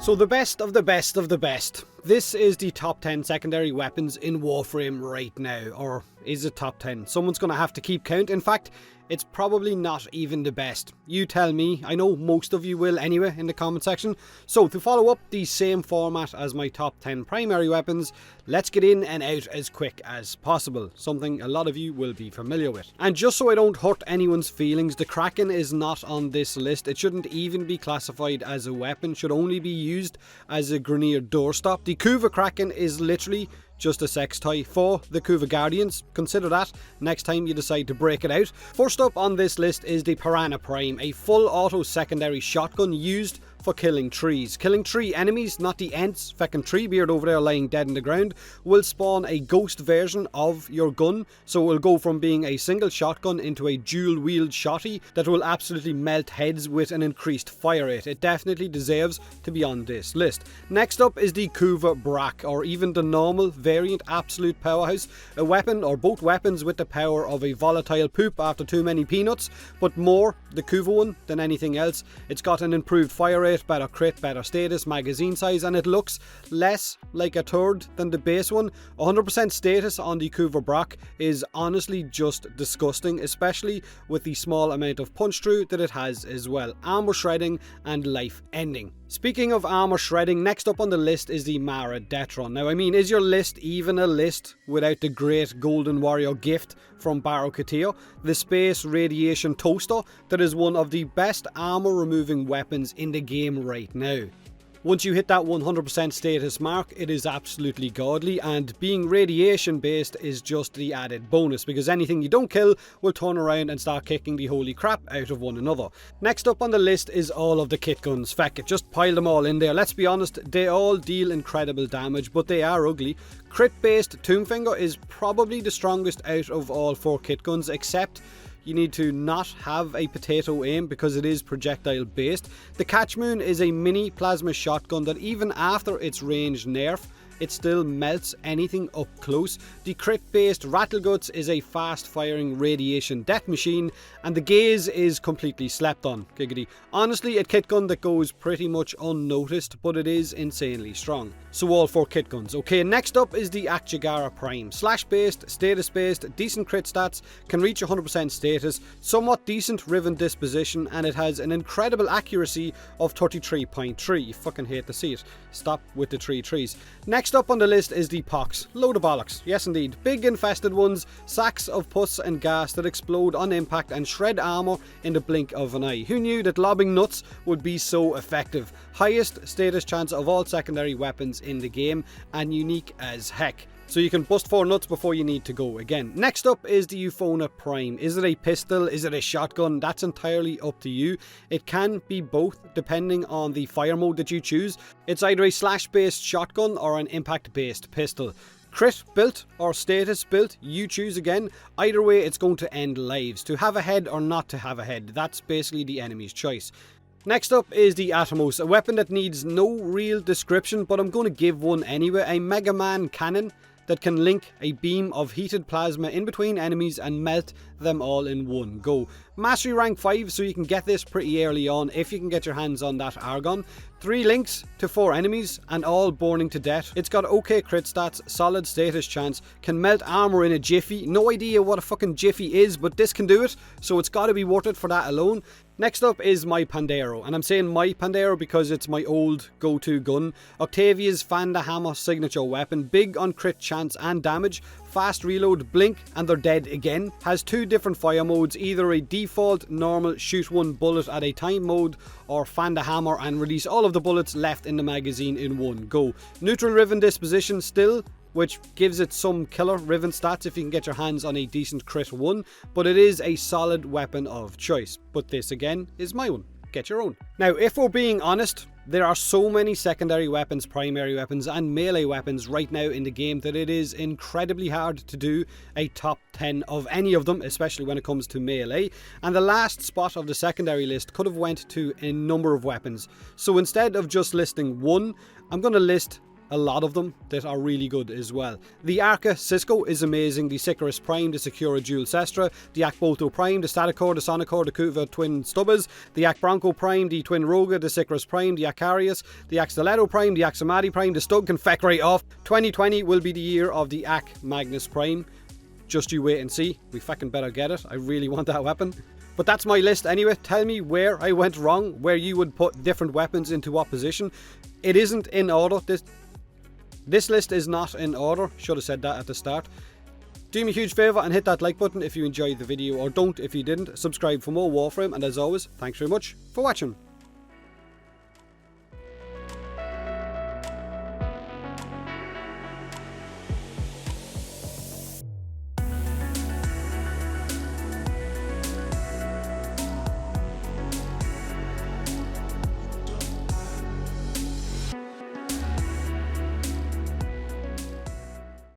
So the best of the best of the best. This is the top 10 secondary weapons in Warframe right now. Or is it top 10? Someone's going to have to keep count. In fact, it's probably not even the best. You tell me. I know most of you will anyway in the comment section. So to follow up the same format as my top 10 primary weapons, let's get in and out as quick as possible. Something a lot of you will be familiar with. And just so I don't hurt anyone's feelings, the Kraken is not on this list. It shouldn't even be classified as a weapon. Should only be used as a grenade doorstop. The Coover Kraken is literally just a sex toy for the Coover Guardians. Consider that next time you decide to break it out. First up on this list is the Piranha Prime, a full auto secondary shotgun used for killing trees. Killing tree enemies, not the Ents, feckin' Treebeard over there lying dead in the ground, will spawn a ghost version of your gun, so it will go from being a single shotgun into a dual-wield shotty that will absolutely melt heads with an increased fire rate. It definitely deserves to be on this list. Next up is the Coover Brock, or even the normal variant absolute powerhouse, a weapon or both weapons with the power of a volatile poop after too many peanuts, but more the Coover one than anything else. It's got an improved fire rate, better crit, better status, magazine size, and it looks less like a turd than the base one. 100% status on the Coover Brock is honestly just disgusting, especially with the small amount of punch through that it has as well. Armor shredding and life ending. Speaking of armor shredding, next up on the list is the Mara Detron. Now, I mean, is your list even a list without the great Golden Warrior gift from Barrow Katir, the Space Radiation Toaster that is one of the best armor removing weapons in the game right now. Once you hit that 100% status mark, it is absolutely godly, and being radiation based is just the added bonus, because anything you don't kill will turn around and start kicking the holy crap out of one another. Next up on the list is all of the kit guns. Feck it, just pile them all in there. Let's be honest, they all deal incredible damage, but they are ugly. Crit based Tombfinger is probably the strongest out of all 4 kit guns, except you need to not have a potato aim because it is projectile based. The Catchmoon is a mini plasma shotgun that even after its range nerf, it still melts anything up close. The crit based Rattle Goat is a fast firing radiation death machine, and the Gaze is completely slept on. Giggity. Honestly, a kit gun that goes pretty much unnoticed, but it is insanely strong. So all 4 kit guns. Okay, next up is the Gaara Prime. Slash based, status based, decent crit stats, can reach 100% status, somewhat decent Riven disposition, and it has an incredible accuracy of 33.3. You fucking hate to see it. Stop with the 3 trees. Next up on the list is the Pox. Load of bollocks. Yes indeed. Big infested ones, sacks of pus and gas that explode on impact and shred armor in the blink of an eye. Who knew that lobbing nuts would be so effective? Highest status chance of all secondary weapons in the game, and unique as heck. So you can bust 4 nuts before you need to go again. Next up is the Euphona Prime. Is it a pistol? Is it a shotgun? That's entirely up to you. It can be both depending on the fire mode that you choose. It's either a slash based shotgun or an impact based pistol. Crit built or status built, you choose again. Either way, it's going to end lives. To have a head or not to have a head, that's basically the enemy's choice. Next up is the Atmos, a weapon that needs no real description, but I'm going to give one anyway. A Mega Man cannon that can link a beam of heated plasma in between enemies and melt them all in one go. Mastery rank 5, so you can get this pretty early on if you can get your hands on that Argon. 3 links to 4 enemies and all burning to death. It's got okay crit stats, solid status chance, can melt armor in a jiffy. No idea what a fucking jiffy is, but this can do it, so it's got to be worth it for that alone. Next up is my Pandeiro, and I'm saying my Pandeiro because it's my old go-to gun. Octavia's Fandahammer signature weapon, big on crit chance and damage, fast reload, blink, and they're dead again. Has 2 different fire modes, either a default normal shoot 1 bullet at a time mode, or Fandahammer and release all of the bullets left in the magazine in one go. Neutral Riven disposition still, which gives it some killer Riven stats if you can get your hands on a decent crit 1, but it is a solid weapon of choice. But this again is my one. Get your own. Now, if we're being honest, there are so many secondary weapons, primary weapons, and melee weapons right now in the game that it is incredibly hard to do a top 10 of any of them, especially when it comes to melee. And the last spot of the secondary list could have went to a number of weapons. So instead of just listing one, I'm going to list a lot of them that are really good as well. The Arca Cisco is amazing, the Sicarus Prime, the Secura Dual Sestra, the Ak Bolto Prime, the Staticore, the Sonicore, the Coover Twin Stubbers, the Ak Bronco Prime, the Twin Roga, the Sicarus Prime, the Acarius, the Ak Stiletto Prime, the Ak Samadhi Prime, the Stug can feck right off. 2020 will be the year of the Ak Magnus Prime. Just you wait and see. We fucking better get it. I really want that weapon. But that's my list anyway. Tell me where I went wrong, where you would put different weapons into what position. It isn't in order. This list is not in order. Should have said that at the start. Do me a huge favour and hit that like button if you enjoyed the video, or don't if you didn't. Subscribe for more Warframe, and as always, thanks very much for watching.